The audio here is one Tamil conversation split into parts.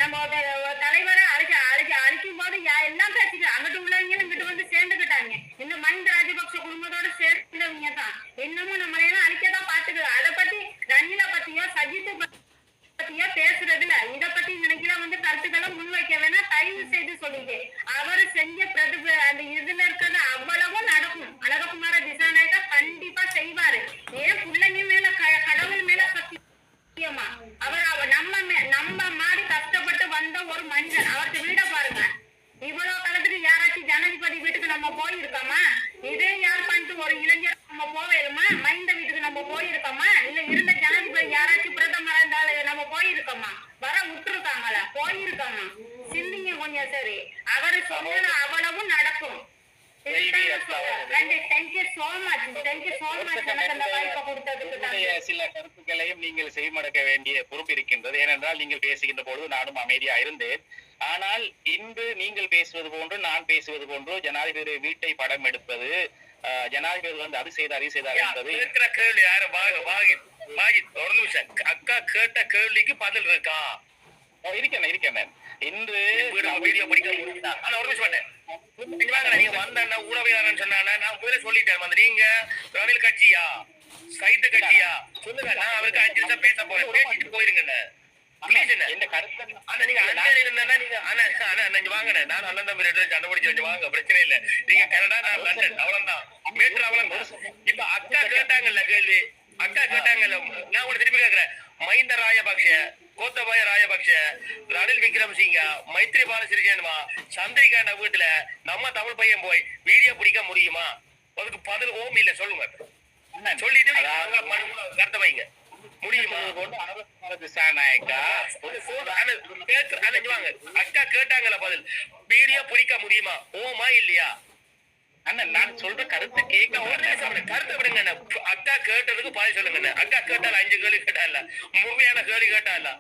நம்ம தலைவரை அழிக்கும் போது எல்லாம் பேசிட்டு அங்கிட்டு உள்ளவங்களும் இங்கிட்டு வந்து சேர்ந்துக்கிட்டாங்க. இந்த மஹிந்த ராஜபக்ச குடும்பத்தோட சேர்ந்தவங்க தான் இன்னமும் நம்மள எல்லாம் அழிக்கதான் பாத்துக்கு. அதை பத்தி ரணில பத்தியோ சஜித் பத்தியோ பேசுறது இல்ல. இத பத்தி நினைக்கிற வந்து கருத்துக்களை முன்வைக்க வேணா தயவு செய்து சொல்லிட்டு அவரு செஞ்ச அந்த இதுல இருக்கிறது அவ்வளவும் நடக்கும். அழககுமார திசாநாயக்கா கண்டிப்பா செய்வாரு. ஏன் பிள்ளைங்க மேல கடவுள் மேல சத்தியமா அவர் நம்ம மாதிரி கஷ்டப்பட்டு வந்த ஒரு மனிதன். அவருக்கு வீட பாருங்க. இவ்வளவு காலத்துக்கு யாராச்சும் ஜனாதிபதி வீட்டுக்கு நம்ம போயிருக்கோமா? இதே யாழ்ப்பாணத்து ஒரு இளைஞர் நம்ம போவேலுமா? மைந்த வீட்டுக்கு நம்ம போயிருக்கோமா? இல்ல இருந்த ஜனாதிபதி யாராச்சும் பிரதமர் இருந்தாலும் நம்ம போயிருக்கோமா? வர விட்டுருக்காங்களா? போயிருக்கோமா? சிந்திங்க கொஞ்சம். சரி, அவரு சொன்னது அவ்வளவும் நடக்கும். சில கருத்துக்களையும் நீங்கள் செய்மடக்க வேண்டிய பொறுப்பு இருக்கின்றது. ஏனென்றால் நீங்கள் பேசுகின்ற பொழுது நானும் அமைதியா இருந்தேன். ஆனால் இன்று நீங்கள் பேசுவது போன்று நான் பேசுவது போன்று ஜனாதிபதி வீட்டை படம் எடுப்பது, ஜனாதிபதி வந்து அது செய்தார் என்பது கேள்வி யாரு ஒரு நிமிஷம். அக்கா கேட்ட கேள்விக்கு பதில் இருக்கா? இருக்கேன். இன்று வீடியோ படிக்க ஆனா ஒரு நிமிஷம் நீங்க வந்த ஊடகவியலாளர் சொன்னாங்க. நான் முதல்ல சொல்லிட்டேன். வந்து நீங்க ரணில் கட்சியா சைத்த கட்சியா சொல்லுங்க. நான் அவருக்கு 5 நிமிஷம் பேச போறேன். பேசிட்டு போயிருங்க. பிரச்சனை இல்ல. நீங்க கனடா, நான் லண்டன், அவ்வளவுதான். மேட்ரு அவ்வளவுதான். இப்ப அக்கா கேட்டாங்கல்ல கேள்வி, அக்கா கேட்டாங்கல்ல. நான் உங்களை திருப்பி கேட்கிறேன். மஹிந்த ராஜபக்ஷ, கோத்தபாய ராஜபக்ஷ, ரணில் விக்ரமசிங்க, மைத்ரிபால சிறிசேனா, சந்திரிகா வீட்டுல நம்ம தமிழ் பையன் போய் வீடியோ பிடிக்க முடியுமா? அதுக்கு பதில் ஓம் இல்ல. சொல்லுங்க. சொல்லிட்டு கருத்தை வைங்க. முடியுமா? அக்கா கேட்டாங்கல்ல பதில். வீடியோ பிடிக்க முடியுமா? ஓமா இல்லையா? நான் சொல்ற கருத்து கேட்க கருத்து விடுங்க. அக்கா கேட்டதுக்கு பதில் சொல்லுங்க. அக்கா கேட்டால 5 கேள்வி கேட்டா இல்ல, முழுமையான கேள்வி கேட்டா இல்ல,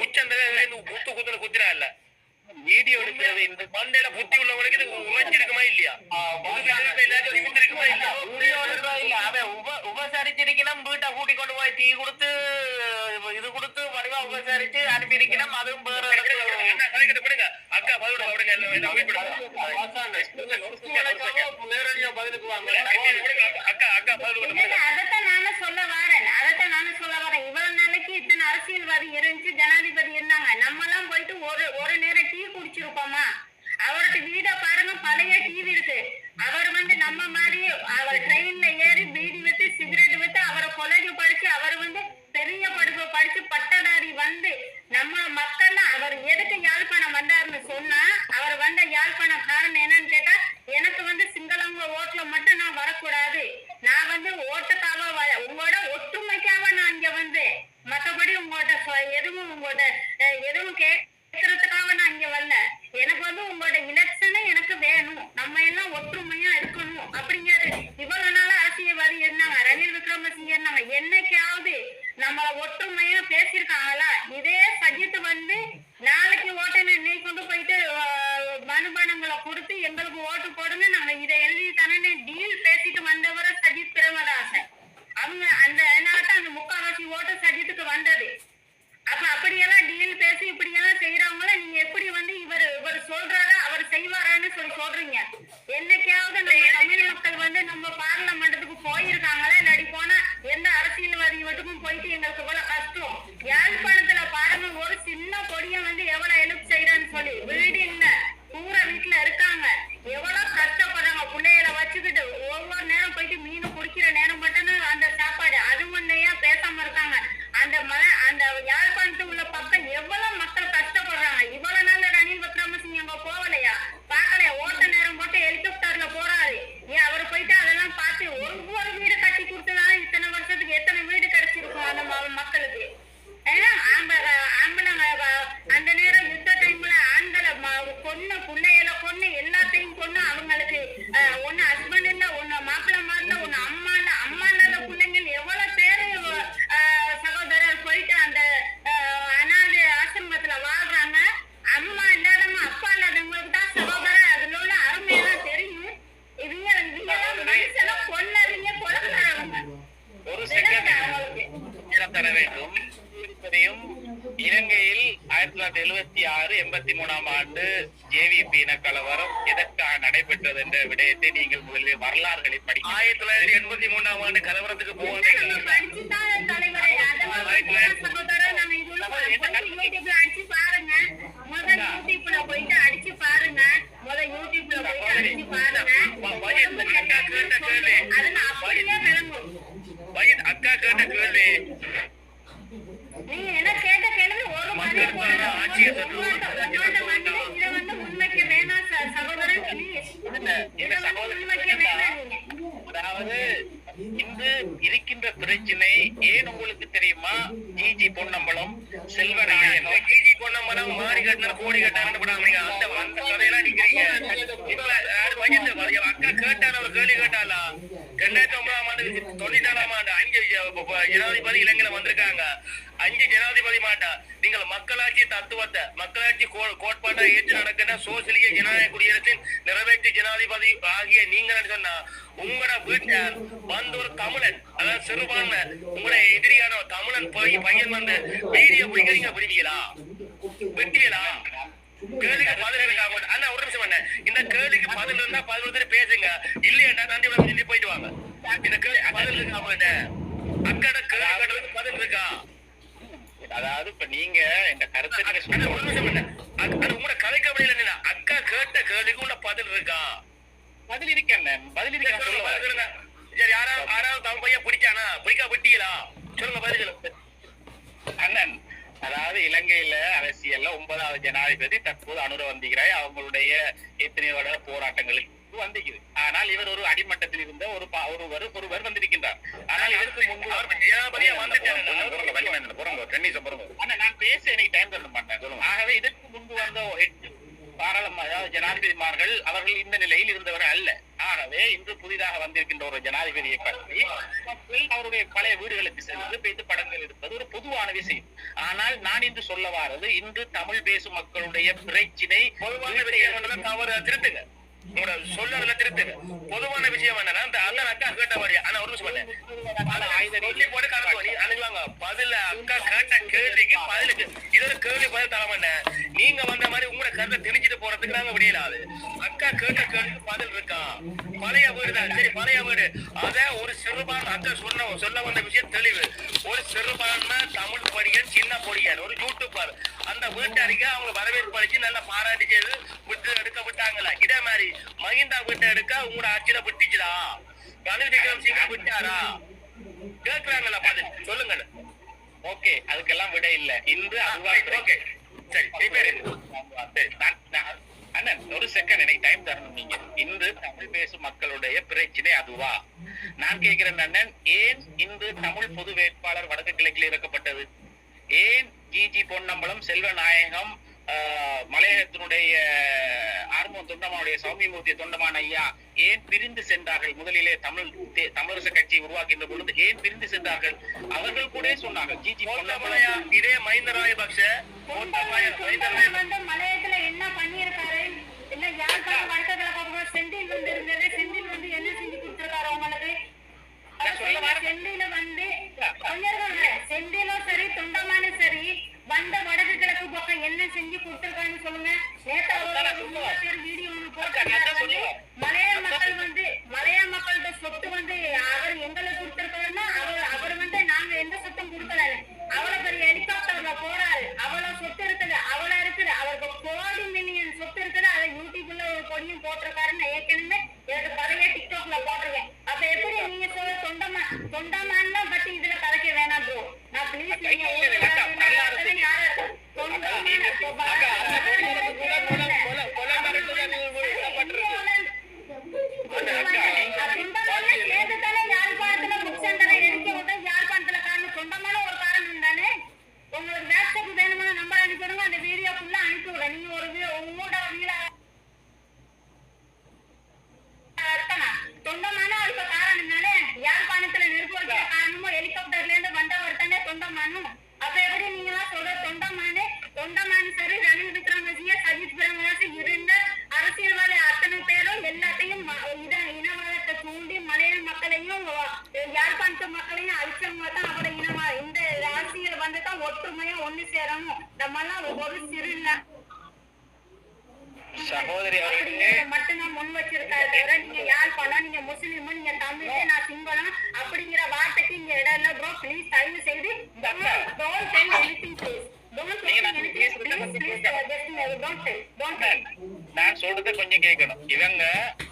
உச்சந்தல குத்துன குத்துறா இல்ல. வீடியோ எடுக்கிறது இந்த மண்டையில புத்தி உள்ளவங்களுக்கு இது உழைச்சிருக்குமா இல்லையா? உபசரிச்சிருக்கணும். வீட்டை கூட்டி கொண்டு போய் டீ கொடுத்து இது கொடுத்து வடிவா உபசரிச்சு அனுப்பியிருக்கணும். அதுவும் விடுங்க. அக்கா பதில் நேரடியா பதிலுக்கு வாங்க. அக்கா பதில் அதைத்தான் நானும் சொல்ல வரேன். இவ்வளவு நாளைக்கு இத்தனை அரசியல்வாதி இருந்துச்சு, ஜனாதிபதி இருந்தாங்க. நம்ம எல்லாம் போயிட்டு ஒரு நேரம் டீ குடிச்சிருப்போமா? அவருக்கு வீட பாருங்க, பழைய டிவி இருக்கு. அவர் வந்து நம்ம மாதிரி அவர் ட்ரெயின்ல ஏறி பீடி வித்து சிகரெட் வித்து அவரை கொலைக்கு படிச்சு அவர் வந்து பெரிய படிப்பு படிச்சு பட்டதாரி வந்து நம்ம மக்கள் அவர் எதுக்கு யாழ்ப்பாணம் வந்தாருன்னு சொன்னா, அவர் வந்த யாழ்ப்பாணம் காரணம் என்னன்னு கேட்டா, எனக்கு வந்து சிங்களவங்க ஓட்டுல மட்டும் நான் வரக்கூடாது, நான் வந்து ஓட்டுக்காக உங்களோட ஒற்றுமைக்காக நான் இங்க வந்து, மற்றபடி உங்கள்கிட்ட எதுவும் கேட்கறதுக்காக நான் இங்க வரல. எனக்கு வந்து உங்களோட எலெக்ஷனே எனக்கு வேணும், நம்ம எல்லாம் ஒற்றுமையா இருக்கணும் அப்படிங்கிறது. இவ்வளவு நாள அரசியல்வாதி இருந்தாங்க, ரணில் விக்ரமசிங்க இருந்தாங்க. என்னைக்காவது நம்மள ஒற்றுமையா பேசியிருக்காங்களா? இதே சஜித் வந்து நாளைக்கு ஓட்டுன்னு இன்னைக்கு கொண்டு போயிட்டு மனுபானங்களை கொடுத்து எங்களுக்கு ஓட்டு போடுங்க, நாங்க இதை எழுதி தானே டீல் பேசிட்டு வந்தவரை சஜித் பிரேமதாசன். அவங்க அதனாலதான் அந்த 3/4 ஓட்டு சஜித்துக்கு வந்தது. அப்ப அப்படியெல்லாம் டீல் பேசி இப்படியெல்லாம் செய்யறவங்கள நீங்க எப்படி வந்து இவர் சொல்றாரா அவர் செய்வாரான்னு சொல்றீங்க? என்னைக்காவது நம்ம தமிழ் மக்கள் வந்து நம்ம பார்லமெண்ட்டுக்கு போயிருக்காங்களா? இல்லாடி போனா எந்த அரசியல்வாதி வீட்டுக்கும் போயிட்டு எங்களுக்கு இவ்வளவு கஷ்டம். யாழ்ப்பாணத்துல பாருங்க, ஒரு சின்ன கொடிய வந்து எவ்வளவு ஹெல்ப் செய்யறேன்னு சொல்லி, வீடு இல்ல பூரா வீட்டுல இருக்காங்க, எவ்வளவு கஷ்டப்படுறாங்க. பிள்ளைகளை வச்சுக்கிட்டு ஒவ்வொரு நேரம் போயிட்டு மீன் குடிக்கிற நேரம் மட்டும் அந்த சாப்பாடு அது முன்னையா பேசாம இருக்காங்க. அந்த யாழ்ப்பாணத்து உள்ள பக்கம் எவ்வளவு மக்கள் கஷ்டப்படுறாங்க. இவ்வளவு நாள் ரணில் விக்ரமசிங்க அங்க போகலையா? பாக்கலையா? ஓட்ட நேரம் போட்டு ஹெலிகாப்டர்ல போறாரு. ஏன் அவர் போயிட்டு அதெல்லாம் பார்த்து ஒவ்வொரு வீடு கட்டி கொடுத்ததால இத்தனை வருஷத்துக்கு எத்தனை வீடு கிடைச்சிருக்கும் அந்த மக்களுக்கு? அந்த நேரம் யுத்த டைம்ல ஆண்களை பிள்ளைகளை கொன்னு எல்லாத்தையும் கொன்னு அவங்களுக்கு ஒண்ணு ஹஸ்பண்ட் இல்ல, ஒண்ணு மாப்பிள்ள மாதிரில, ஒண்ணு அம்மா இல்ல, அம்மா இல்லாத பிள்ளைங்க எவ்வளவு பேரு சகோதரர் போயிட்டு அந்த அனாதை ஆசிரமத்துல வாழ்றாங்க. அம்மா இல்லாதவங்க அப்பா இல்லாதவங்களுக்கு தான் சகோதரர் அதுல உள்ள அருமையெல்லாம் தெரியும். இவங்க மனுஷெல்லாம் கொல்லறீங்க, கொலைக்காரவங்க. ஒரு செகண்ட் தர வேண்டும். இலங்கையில் 1976 83ஆம் ஆண்டு ஜேவிபி இன கலவரம் எதற்காக நடைபெற்றது என்ற விடயத்தை நீங்கள் முதலில் வரலாறுகளை படிக்க 1983ஆம் ஆண்டு கலவரத்துக்கு போவாங்க படிச்சுதான் தலைவரே அதெல்லாம் சகோதரர் நம்ம இதுல யூடியூப்ல அடிச்சு பாருங்க முதல் யூடியூப்ல போயிட்டு அடிச்சு பாருங்க யூடியூப்ல போயிட்டு அடிச்சு பாருங்க அதுல அப்படியே விளங்கும் அக்கா கேட்ட கேள்வி நீங்க என்ன கேட்ட கேள்வி ஒரு மாதிரி இதை வந்து முன்வைக்க வேணாம் சகோதரன் முன்வைக்க வேணாம் நீங்க அதாவது இன்று இருக்கின்ற பிரச்சனை ஏன் உங்களுக்கு தெரியுமா? ஜிஜி பொன்னம்பலம், செல்வநாயகம், ஜிஜி பொன்னம்பலம் மாறி கட்டின கோடி கட்டாங்க அந்த கதையெல்லாம் நிக்கிறீங்க. அக்கா கேட்டான ஒரு கேள்வி கேட்டாலா 2009ஆம் ஆண்டு 94ஆம் ஆண்டு 5 ஜனாதிபதி இலங்கையில வந்திருக்காங்க. 5 ஜனாதிபதி மாட்டா நீங்கள் மக்களாட்சி தத்துவத்தை மக்களாட்சி கோட்பாட்டை ஏற்று நடக்கின்ற சோசியலிய ஜனநாயக குடியரசின் நிறைவேற்று ஜனாதிபதி ஆகிய நீங்கள் சொன்னா உங்களோட வீட்டார் வந்து ஒரு தமிழன் அதாவது சிறுபான்மை உங்களுடைய எதிரியான தமிழன் பையன் வந்து வீடியோ பிடிக்கிறீங்க விடுவீங்களா? வெட்டியலா? கேள்விக்கு பதில் இருக்காங்க. அண்ணா ஒரு நிமிஷம் பண்ண இந்த கேள்விக்கு பதில் இருந்தா பதில் பேசுங்க, இல்லையா நன்றி சொல்லி போயிட்டு வாங்க. இந்த கேள்வி பதில் இருக்கா அவங்கள்ட்ட? அக்கட கேள்வி கேட்டதுக்கு பதில் இருக்கா? அதாவது இப்ப நீங்க இந்த கருத்தை ஒரு நிமிஷம் பண்ண அது உங்களோட கதைக்கு அப்படி இல்லை. அக்கா கேட்ட கேள்விக்கு உள்ள பதில் இருக்கா? பதில் இருக்கேன், பதில் இருக்க. சரி, யாராவது தமிழ் பையன் பிடிச்சானா? பிடிக்கா விட்டீங்களா? சொல்லுங்க பதில். அண்ணன், அதாவது இலங்கையில அரசியல்ல 9வது ஜனாதிபதி தற்போது அனுர வந்திக்கிறாய். அவங்களுடைய எத்தனையோ போராட்டங்களுக்கு வந்திருக்குது. ஆனால் இவர் ஒரு அடிமட்டத்தில் இருந்த ஒருவர் வந்திருக்கின்றார். ஆனால் இதற்கு முன்பு நான் பேச எனக்கு டைம் தர மாட்டேன். ஆகவே இதற்கு முன்பு வந்த 8 பாராளுமன்ற ஜனாதிபதிமார்கள் அவர்கள் இந்த நிலையில் இருந்தவர்கள் அல்ல. ஆகவே இன்று புதிதாக வந்திருக்கின்ற ஒரு ஜனாதிபதியை பற்றி அவருடைய பழைய வீடுகளுக்கு சென்று பேசி படங்கள் எடுப்பது ஒரு பொதுவான விஷயம். ஆனால் நான் இன்று சொல்ல வாரது இன்று தமிழ் பேசும் மக்களுடைய பிரச்சினை தவறு திருத்துங்க. உங்களோட சொல்ல திருத்துங்க. பொதுவான விஷயம் என்னன்னா அந்த அண்ணன் அக்கா கேட்ட மாதிரி ஆனா ஒரு நிமிஷம் சொல்லி போட்டு கணக்கு அணுகுவாங்க. பதில அக்கா கேட்ட கேள்விக்கு பதிலுக்கு இது ஒரு கேள்வி பதில் தரமாட்ட நீங்க வந்த மாதிரி உங்களோட கருத்தை தெரிஞ்சுட்டு போறதுக்கு நாங்க விடையிலாது. அக்கா கேட்ட கேள்விக்கு பதில் இருக்கா? பழைய வீடு தான். சரி, பழைய வீடு அத ஒரு சிறுபான்மை அக்கா சொல்ல வந்த விஷயம் தெளிவு. ஒரு சிறுபான்மை தமிழ் பொடியன் சின்ன பொடியன் ஒரு யூடியூபர் அந்த வீட்டாருக்கு அவங்க வரவேற்பு அளிச்சு நல்லா பாராட்டி செய்து விட்டு எடுக்க விட்டாங்களா? இதே மாதிரி மகிந்தா வீட்டை எடுக்க உங்களோட ஆட்சியில விட்டுச்சுடா? ரணில் விக்ரமசிங்க விட்டாரா? கேட்கிறாங்களா? பதில் சொல்லுங்க. ஓகே, அதுக்கெல்லாம் விட இல்ல. இன்று ஓகே சரி அண்ணன் ஒரு செகண்ட் எனக்கு டைம் தரணும். நீங்க இன்று தமிழ் பேசும் மக்களுடைய பிரச்சனை அதுவா? நான் கேட்கிறேன் அண்ணன், ஏன் இன்று தமிழ் பொது வேட்பாளர் வடக்கு கிழக்கில் இறக்கப்பட்டது? ஏன் ஜிஜி பொன்னம்பலம், செல்வநாயகம், மலையகத்தினுடைய ஆர்மோன் தொண்டமானுடைய சௌமியமூர்த்தி தொண்டமான ஐயா ஏன் பிரிந்து சென்றார்கள்? முதலிலே தமிழரசு கட்சி உருவாக்கின்ற பொழுது ஏன் பிரிந்து சென்றார்கள்? அவர்கள் கூட சொன்னார்கள் ஜிஜி பொன்னம்பலையா இதே மஹிந்த ராஜபக்ஷ மலையத்துல என்ன பண்ணிருக்காரு? இல்ல யாருக்காக வடக்கு கிழக்கு செந்தில் வந்து இருந்தது. செந்தில் வந்து என்ன செஞ்சு கொடுத்திருக்காரு உங்களுக்கு? செந்தில வந்து செந்திலும் சரி தொண்டமானும் சரி வந்த வடக்கு கிழக்கு பக்கம் என்ன செஞ்சு கொடுத்திருக்காருன்னு சொல்லுங்க. வீடியோ மலைய மக்களோட சொத்து வந்து அவர் எங்களுக்கு கொடுத்திருக்காருன்னா அவர் வந்து நாங்க எந்த சொத்தும் கொடுக்கல. அவ்வளவு பெரிய ஹெலிகாப்டர்ல போறாரு, அவ்வளவு சொத்து இருக்குது, அவ்வளவு இருக்குது. அவருக்கு கோடி மில்லியன் சொத்து இருக்குது. அதை யூடியூப்ல ஒரு கொடியும் போட்டிருக்காருன்னு ஏற்கனவே எனக்கு கதையா டிக்டாக்ல போட்டிருக்கேன். அப்ப எப்படி நீங்க சொல்ல தொண்டமான்னா பத்தி இதுல கதைக்க வேணாம் ப்ரோ. நான் பிளீஸ் நீங்க யாழ்ப்பாணத்துல புக் சென்டரை எடுக்க விட்டு யாழ்ப்பாணத்துல காரணம் சொந்தமான ஒரு காரணம் தானே. உங்களுக்கு வாட்ஸ்அப் வேணுமா நம்பர் அனுப்பிடுங்க, அந்த வீடியோ ஃபுல்லா அனுப்பி விட. நீங்க ஒரு உங்களோட வீட சொந்தமான அதுக்கு காரணம் தானே. யாழ்ப்பாணத்துல நெருப்பு வைக்கிற காரணமும் ஹெலிகாப்டர்ல இருந்து வந்தவர் தானே சொந்தமானும். அப்ப எப்படி நீங்க எல்லாம் சொல்ற நம்ம எல்லாம் ஒரு சிறு சகோதரி அவர்களே, அப்படிங்கறத மட்டும்தான் முன் வச்சிருக்காரு தவிர நீங்க யாழ்ப்பாணம், நீங்க முஸ்லீம், நீங்க தமிழ், நான் சிங்களம் அப்படிங்கிற வார்த்தைக்கு இங்க இடம் இல்ல ப்ரோ. ப்ளீஸ் தயவு செய்து don't tell anything please. Don't tell anything please. Please don't tell. நான் சொல்றதை கொஞ்சம் கேட்கணும். இவங்க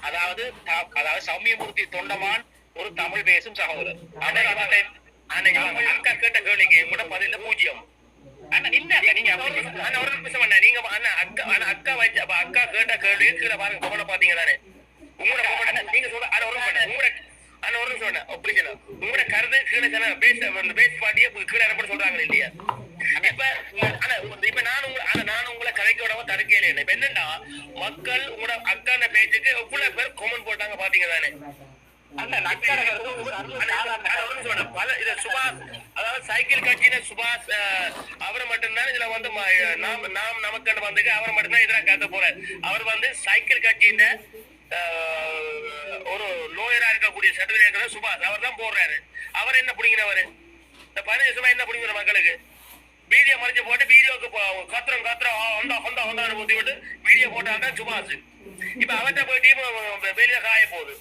அதாவது சௌமியமூர்த்தி தொண்டமான் ஒரு தமிழ் பேசும் சகோதரர். அக்கா கேட்ட கேள்விக்கு கூட பதில 0. அண்ணா இல்ல நீங்க ஒரு நிமிஷம் அண்ணா, நீங்க அக்கா வச்சு அக்கா கேட்ட கேள்வி கீழே பாருங்க, கவனம் பாத்தீங்க தானே உங்களோட நீங்க சொல்ற ஒரு நிமிஷம் அண்ணா, உங்களோட கருத்து கீழே பேஸ் பாட்டியே கீழே இறப்பட சொல்றாங்க இல்லையா? இப்ப நான் உங்களை கதைக்க விடாம தடுக்கல இல்லை. இப்ப என்னன்னா மக்கள் உங்களோட அக்கான பேச்சுக்கு எவ்வளவு பேர் கமெண்ட் போட்டாங்க பாத்தீங்க தானே? சுபாஷ், அதாவது சைக்கிள் கட்சியில சுபாஷ் அவர் மட்டும்தான் இதுல வந்து நமக்கு வந்து அவர் மட்டும்தான் இதெல்லாம் கத்த போறாரு. அவர் வந்து சைக்கிள் கட்சியில ஒரு லோயரா இருக்கக்கூடிய சர்டிபிகேட் சுபாஷ் அவர் தான் போடுறாரு. அவர் என்ன பிடிக்கிறவரு? இந்த 15 வருஷமா என்ன பிடிக்கிற மக்களுக்கு வீடியோ மறைச்சு போட்டு வீடியோக்கு கத்திரம் ஊத்தி விட்டு வீடியோ போட்டால்தான் சுபாஷ். இப்ப அவர்கிட்ட போயிட்டு வெளியில காய போகுது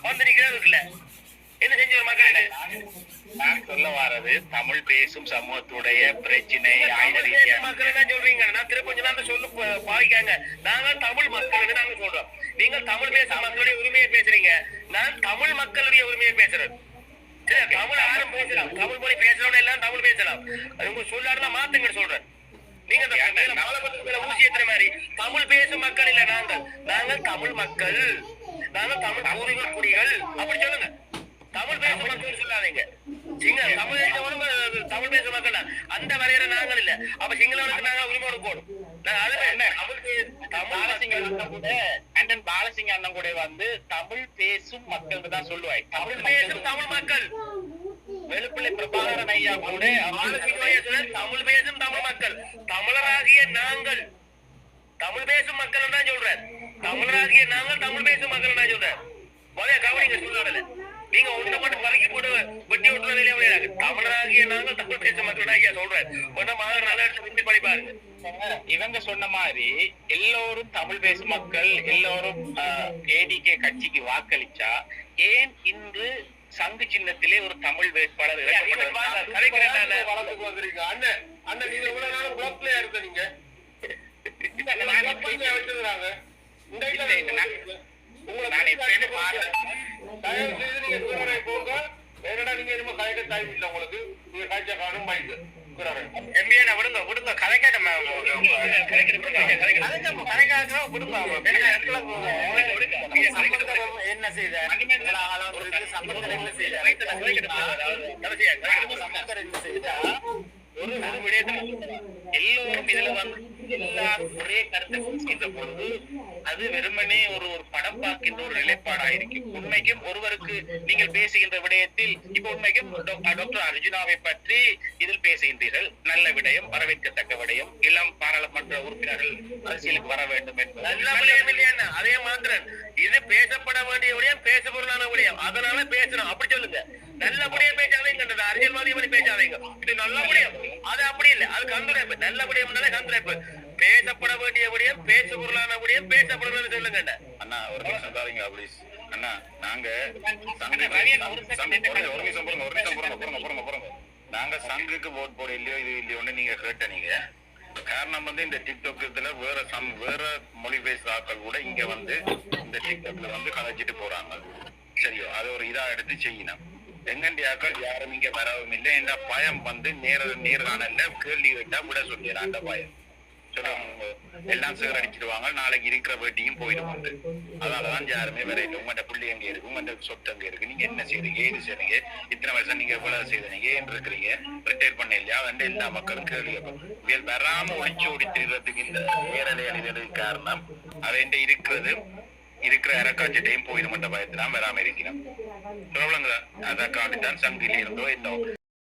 வந்து நிக்கிறதுக்குல்ல என்ன செஞ்ச மக்களுக்கு? நான் சொல்ல வாரது தமிழ் பேசும் சமூகத்துடைய பிரச்சனை மக்கள் தான் சொல்றீங்க. நான் திரும்ப கொஞ்ச நேரம் சொல்லு பாவிக்காங்க. நாங்க தமிழ் மக்கள் நாங்க சொல்றோம். நீங்க தமிழ் பேசும் மக்களுடைய உரிமையை பேசுறீங்க, நான் தமிழ் மக்களுடைய உரிமையை பேசுறேன். தமிழ் யாரும் பேசலாம், தமிழ் மொழி பேசலாம், எல்லாம் தமிழ் பேசலாம். உங்க சொல்லாடுதான் மாத்துங்க சொல்றேன். நீங்க ஊசி ஏத்துற மாதிரி தமிழ் பேசும் மக்கள் இல்ல, நாங்கள் தமிழ் மக்கள், நாங்கள் தமிழ் பூர்வீக குடிகள் அப்படி சொல்லுங்க. தமிழ் பேசும் மக்கள் சொல்லாதீங்க. தமிழ் பேசும் மக்கள் அந்த வரையற நாங்கள் இல்ல. அப்ப சிங்களவனுக்கு நாங்க உரிமை கொடுக்கணும். பாலசிங்க அண்ணன் கூட வந்து தமிழ் பேசும் மக்கள் தான் சொல்லுவாய். தமிழ் பேசும் தமிழ் மக்கள் வெளுப்பிள்ளை பிரபாகரன் ஐயா கூட தமிழ் பேசும் தமிழ் மக்கள், தமிழராகிய நாங்கள் தமிழ் பேசும் மக்கள் தான் சொல்றேன். தமிழராகிய நாங்கள் தமிழ் பேசும் மக்கள் தான் சொல்றேன். முதல்ல கவனிங்க சொல்றாரு. நீங்க ஒன்றை மட்டும் பறக்கி போட்டு வெட்டி விட்டுறதுல தமிழராகிய நாங்கள் தமிழ் பேசும் மக்கள் ஐயா சொல்றேன். நல்ல இடத்துல பண்ணி பாருங்க. இவங்க சொன்ன மாதிரி எல்லோரும் தமிழ் பேசும் மக்கள் எல்லோரும் ஏடிகே கட்சிக்கு வாக்களிச்சா ஏன் இன்று சங்கு சின்னத்திலே ஒரு தமிழ் வேட்பாளர் என்ன செய்த ஒரு விடயத்தில் எல்லோரும் இதுல வந்து எல்லாரும் ஒரே கருத்தை சொல்கின்ற பொழுது அது வெறுமனே ஒரு படம் பார்க்கின்ற ஒரு நிலைப்பாடாயிருக்கும். உண்மைக்கும் ஒருவருக்கு நீங்கள் பேசுகின்ற விடயத்தில் இப்ப உண்மைக்கும் டாக்டர் அர்ஜுனாவை பற்றி இதில் பேசுகின்றீர்கள். நல்ல விடயம், வரவேற்கத்தக்க விடயம். இளம் பாராளுமன்ற உறுப்பினர்கள் அரசியலுக்கு வர வேண்டும் என்பது அதே மாத்திரம். இது பேசப்பட வேண்டிய விடயம், பேச பொருளான விடயம். அதனால பேசணும் அப்படி சொல்லுங்க. நல்லபடியா பேசாதீங்க, அரசியல்வாதி படி பேசாதீங்க. இது நல்ல விடயம், அது அப்படி இல்லை, அது கந்துரைப்பு. நல்ல விடயம்னாலே கந்துரைப்பு. பேசப்பட வேண்டிய விடயம், பேச பொருளான விடயம், பேசப்படுறது சொல்லுங்க. அண்ணா ஒரு நிமிஷம் பாருங்க ப்ளீஸ். அண்ணா நாங்க நாங்க சங்குக்கு ஓட் போட இல்லையோ இது இல்லையோன்னு நீங்க கேட்ட நீங்க காரணம் வந்து இந்த டிக்டாக் இதுல வேற மொழி பேசுற ஆட்கள் கூட இங்க வந்து இந்த டிக்டாக்ல வந்து கலைச்சிட்டு போறாங்க. சரியோ அது ஒரு இதா எடுத்து செய்யணும். எங்கண்டியாக்கள் யாரும் இங்க வரவும் இல்லை. இந்த பயம் வந்து நேர்காணல்ல கேள்வி கேட்டா விட சொல்லிடுறேன். அந்த பயம் சொல்லுவாங்க எல்லாம் சேர் அடிச்சிடுவாங்க, நாளைக்கு இருக்கிற வேட்டியும் போயிடுவாங்க. அதனாலதான் யாருமே வேற இல்லை. உங்கள்கிட்ட புள்ளி எங்க இருக்கு, உங்கள்கிட்ட சொத்து அங்க இருக்கு, நீங்க என்ன செய்றீங்க, ஏது செய்றீங்க, இத்தனை வருஷம் நீங்க எவ்வளவு செய்தீங்க, ஏன் இருக்கிறீங்க, ரிட்டையர் பண்ண இல்லையா வந்து எல்லா மக்களும் கேள்வி கேட்பாங்க. வராம ஒழிச்சு ஓடித்துறதுக்கு இந்த வேரலை அணிதலுக்கு காரணம் அதை இருக்கிற அரக்காட்சிட்டையும் போயிடும் என்ற பயத்திலாம் வராம இருக்கிறோம். சொல்லுங்க அதை காட்டித்தான் சங்கிலி இருந்தோ இன்னும்